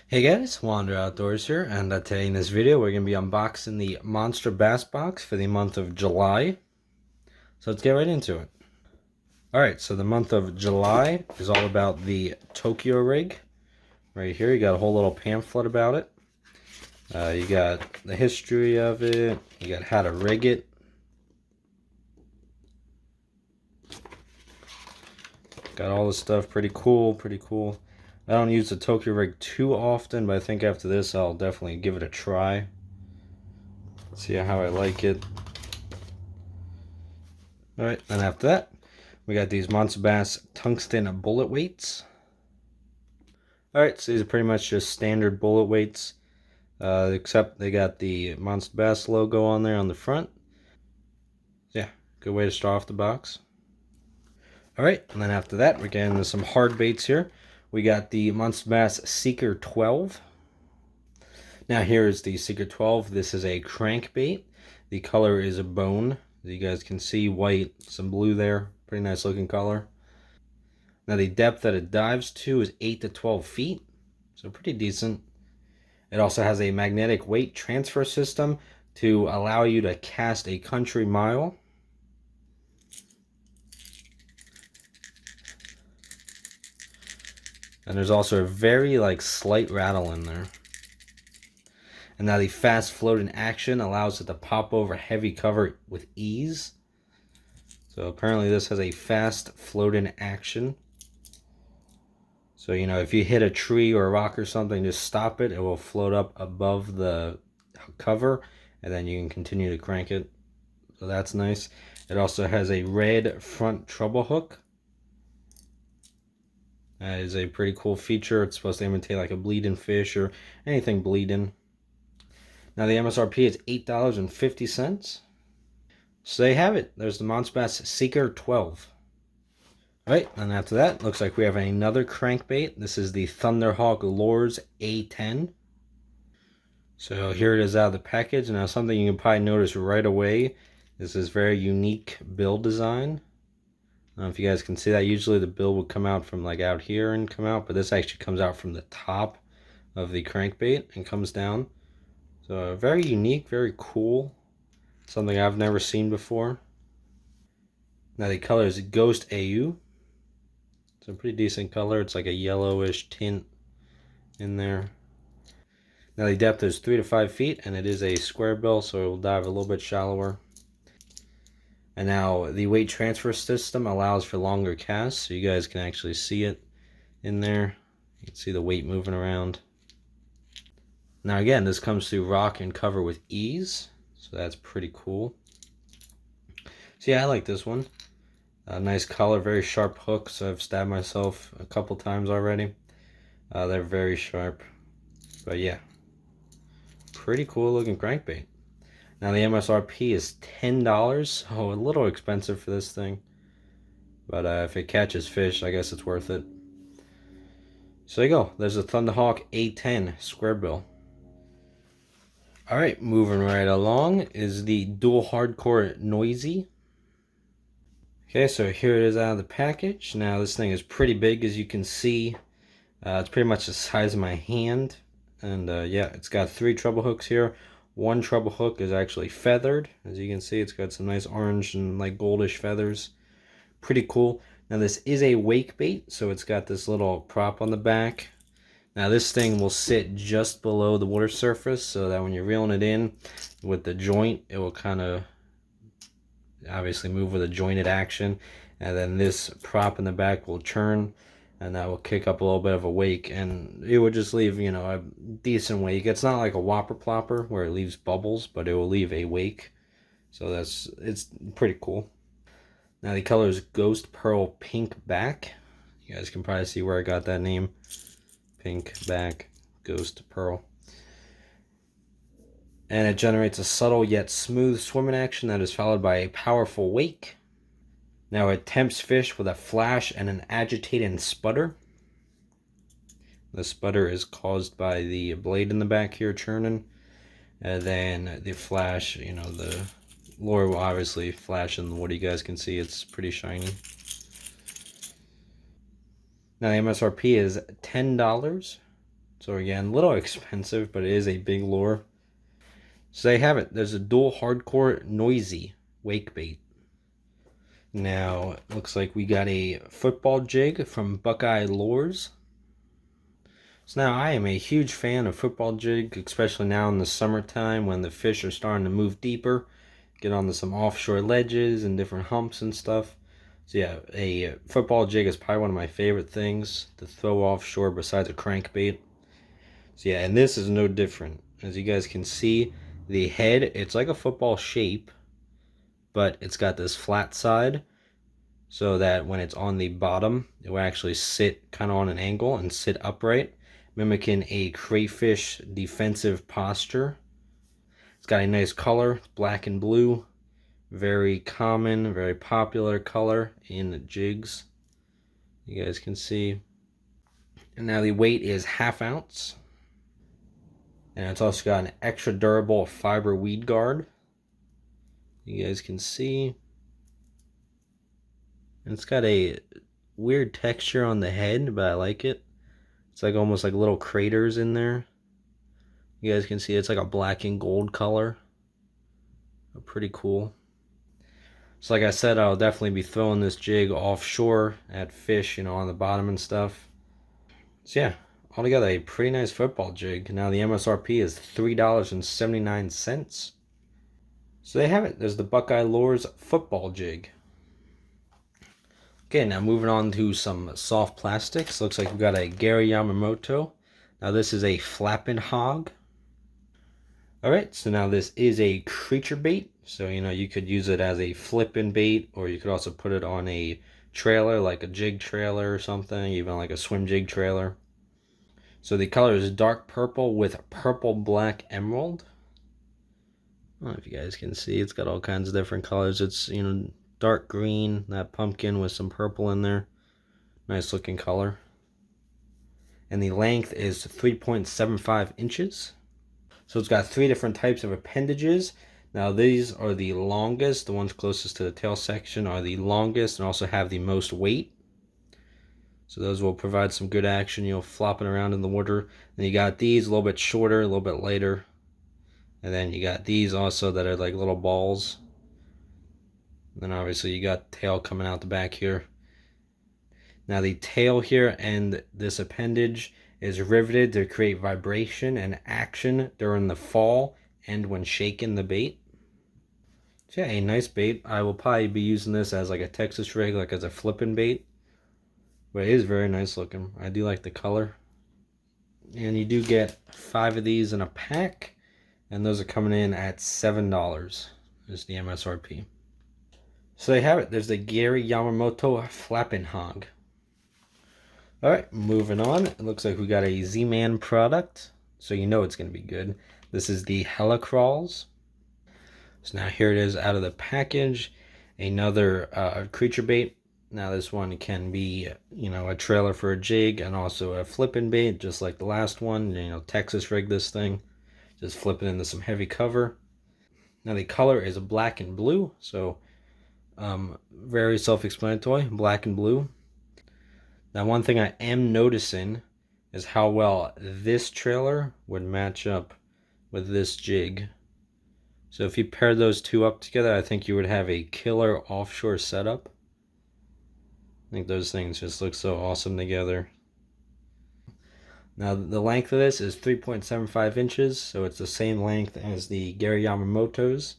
Hey guys, Wander Outdoors here, and today in this video we're going to be unboxing the Monster Bass box for the month of July. So let's get right into it. Alright, so the month of July is all about the Tokyo rig. Right here, you got a whole little pamphlet about it. You got the history of it, you got how to rig it. Got all the stuff, pretty cool, pretty cool. I don't use the Tokyo rig too often, but I think after this I'll definitely give it a try. See how I like it. Alright, and after that, we got these Monster Bass tungsten bullet weights. Alright, so these are pretty much just standard bullet weights, except they got the Monster Bass logo on there on the front. Yeah, good way to start off the box. Alright, and then after that, we're getting into some hard baits here. We got the Monster Bass Seeker 12. Now here is the Seeker 12. This is a crankbait. The color is a bone. As you guys can see, white, some blue there. Pretty nice looking color. Now the depth that it dives to is 8 to 12 feet. So pretty decent. It also has a magnetic weight transfer system to allow you to cast a country mile. And there's also a very slight rattle in there. And now the fast float in action allows it to pop over heavy cover with ease. So apparently this has a fast float in action. So, you know, if you hit a tree or a rock or something, just stop it. It will float up above the cover, and then you can continue to crank it. So that's nice. It also has a red front treble hook. That is a pretty cool feature. It's supposed to imitate like a bleeding fish or anything bleeding. Now the MSRP is $8.50. So there you have it. There's the Monster Bass Seeker 12. Alright, and after that, looks like we have another crankbait. This is the Thunderhawk Lures A10. So here it is out of the package. Now something you can probably notice right away is this very unique bill design. I don't know if you guys can see that. Usually the bill would come out from like out here and come out, but this actually comes out from the top of the crankbait and comes down. So very unique, very cool. Something I've never seen before. Now the color is Ghost AU. It's a pretty decent color. It's like a yellowish tint in there. Now the depth is 3 to 5 feet, and it is a square bill, so it will dive a little bit shallower. And now the weight transfer system allows for longer casts, so you guys can actually see it in there. You can see the weight moving around. Now again, this comes through rock and cover with ease, so that's pretty cool. So yeah, I like this one. Nice color, very sharp hook, so I've stabbed myself a couple times already. They're very sharp, but yeah, pretty cool looking crankbait. Now the MSRP is $10, so a little expensive for this thing, but if it catches fish, I guess it's worth it. So there you go, there's a Thunderhawk A10 square bill. Alright, moving right along is the Dual Hardcore Noisy. Okay, so here it is out of the package. Now this thing is pretty big, as you can see. It's pretty much the size of my hand. And yeah, it's got 3 treble hooks here. One treble hook is actually feathered. As you can see, it's got some nice orange and like goldish feathers. Pretty cool. Now this is a wake bait, so it's got this little prop on the back. Now this thing will sit just below the water surface, so that when you're reeling it in with the joint, it will kind of obviously move with a jointed action. And then this prop in the back will turn, and that will kick up a little bit of a wake, and it would just leave, you know, a decent wake. It's not like a whopper plopper where it leaves bubbles, but it will leave a wake. So it's pretty cool. Now the color is Ghost Pearl Pink Back. You guys can probably see where I got that name. Pink back, Ghost Pearl. And it generates a subtle yet smooth swimming action that is followed by a powerful wake. Now it tempts fish with a flash and an agitated sputter. The sputter is caused by the blade in the back here churning. And then the flash, you know, the lure will obviously flash in the water. You guys can see it's pretty shiny. Now the MSRP is $10. So again, a little expensive, but it is a big lure. So they have it. There's a dual hardcore noisy wake bait. Now, it looks like we got a football jig from Buckeye Lures. So now I am a huge fan of football jig, especially now in the summertime when the fish are starting to move deeper, get onto some offshore ledges and different humps and stuff. So yeah, a football jig is probably one of my favorite things to throw offshore besides a crankbait. So yeah, and this is no different. As you guys can see, the head, it's like a football shape, but it's got this flat side so that when it's on the bottom, it will actually sit kind of on an angle and sit upright, mimicking a crayfish defensive posture. It's got a nice color, black and blue, very common, very popular color in jigs. You guys can see. And now the weight is 1/2 ounce. And it's also got an extra durable fiber weed guard. You guys can see. And it's got a weird texture on the head, but I like it. It's like almost like little craters in there. You guys can see it's like a black and gold color. Pretty cool. So like I said, I'll definitely be throwing this jig offshore at fish, on the bottom and stuff. So yeah, altogether a pretty nice football jig. Now the MSRP is $3.79. So they have it. There's the Buckeye Lures football jig. Okay, now moving on to some soft plastics. Looks like we've got a Gary Yamamoto. Now this is a flapping hog. Alright, so now this is a creature bait. So, you could use it as a flipping bait, or you could also put it on a trailer, like a jig trailer or something, even like a swim jig trailer. So the color is dark purple with purple black emerald. I don't know if you guys can see, it's got all kinds of different colors. It's, dark green, that pumpkin with some purple in there. Nice looking color. And the length is 3.75 inches. So it's got 3 different types of appendages. Now these are the longest. The ones closest to the tail section are the longest and also have the most weight. So those will provide some good action, flopping around in the water. Then you got these a little bit shorter, a little bit lighter. And then you got these also that are like little balls. And then obviously you got tail coming out the back here. Now the tail here and this appendage is riveted to create vibration and action during the fall and when shaking the bait. So yeah, a nice bait. I will probably be using this as like a Texas rig, like as a flipping bait. But it is very nice looking. I do like the color. And you do get 5 of these in a pack. And those are coming in at $7 is the MSRP. So they have it. There's the Gary Yamamoto Flapping Hog. Alright, moving on. It looks like we got a Z-Man product. So you know it's going to be good. This is the Hella Crawls. So now here it is out of the package. Another creature bait. Now this one can be, a trailer for a jig and also a flipping bait, just like the last one. Texas rig this thing. Just flip it into some heavy cover. Now the color is black and blue, so very self-explanatory, black and blue. Now one thing I am noticing is how well this trailer would match up with this jig. So if you pair those two up together, I think you would have a killer offshore setup. I think those things just look so awesome together. Now the length of this is 3.75 inches, so it's the same length as the Gary Yamamoto's.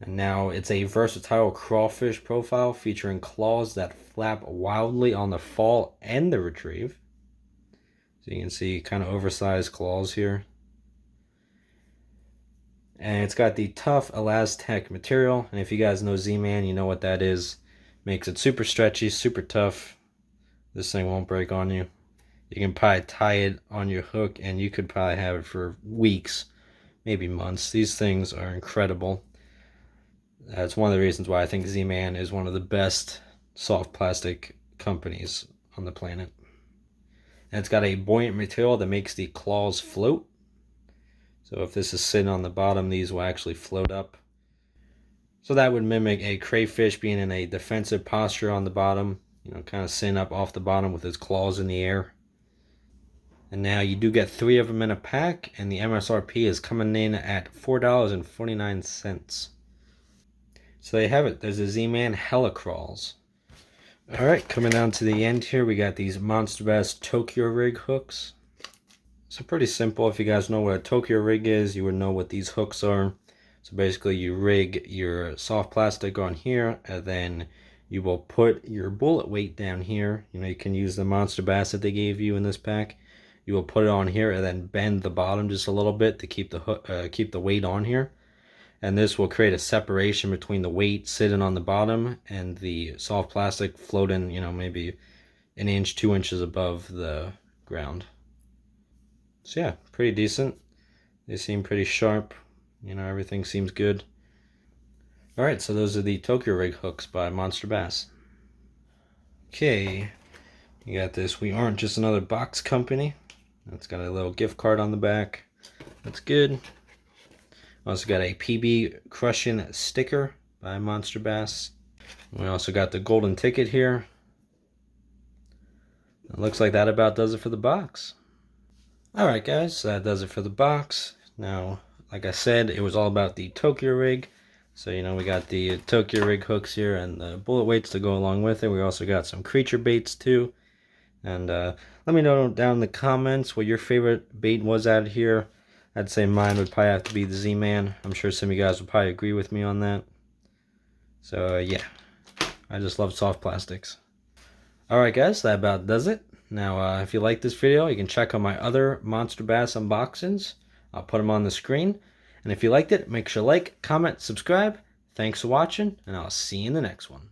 And now it's a versatile crawfish profile featuring claws that flap wildly on the fall and the retrieve. So you can see kind of oversized claws here. And it's got the tough Elastec material. And if you guys know Z-Man, you know what that is. Makes it super stretchy, super tough. This thing won't break on you. You can probably tie it on your hook and you could probably have it for weeks, maybe months. These things are incredible. That's one of the reasons why I think Z-Man is one of the best soft plastic companies on the planet. And it's got a buoyant material that makes the claws float. So if this is sitting on the bottom, these will actually float up. So that would mimic a crayfish being in a defensive posture on the bottom, kind of sitting up off the bottom with his claws in the air. And now you do get 3 of them in a pack, and the MSRP is coming in at $4.49. So there you have it. There's the Z-Man Helicrawls. Alright, coming down to the end here, we got these Monster Bass Tokyo Rig hooks. So pretty simple. If you guys know what a Tokyo Rig is, you would know what these hooks are. So basically you rig your soft plastic on here, and then you will put your bullet weight down here. You know, you can use the Monster Bass that they gave you in this pack. You will put it on here and then bend the bottom just a little bit to keep the weight on here. And this will create a separation between the weight sitting on the bottom and the soft plastic floating, you know, maybe an inch, 2 inches above the ground. So yeah, pretty decent. They seem pretty sharp. You know, everything seems good. Alright, so those are the Tokyo Rig hooks by Monster Bass. Okay, you got this We Aren't Just Another Box Company. It's got a little gift card on the back. That's good. Also got a PB Crushing sticker by Monster Bass. We also got the golden ticket here. It looks like that about does it for the box. Alright guys, so that does it for the box. Now, like I said, it was all about the Tokyo Rig. So, you know, we got the Tokyo Rig hooks here and the bullet weights to go along with it. We also got some creature baits too. And let me know down in the comments what your favorite bait was out here. I'd say mine would probably have to be the Z-Man. I'm sure some of you guys would probably agree with me on that. So, yeah. I just love soft plastics. Alright guys, that about does it. Now, if you like this video, you can check out my other Monster Bass unboxings. I'll put them on the screen. And if you liked it, make sure to like, comment, subscribe. Thanks for watching, and I'll see you in the next one.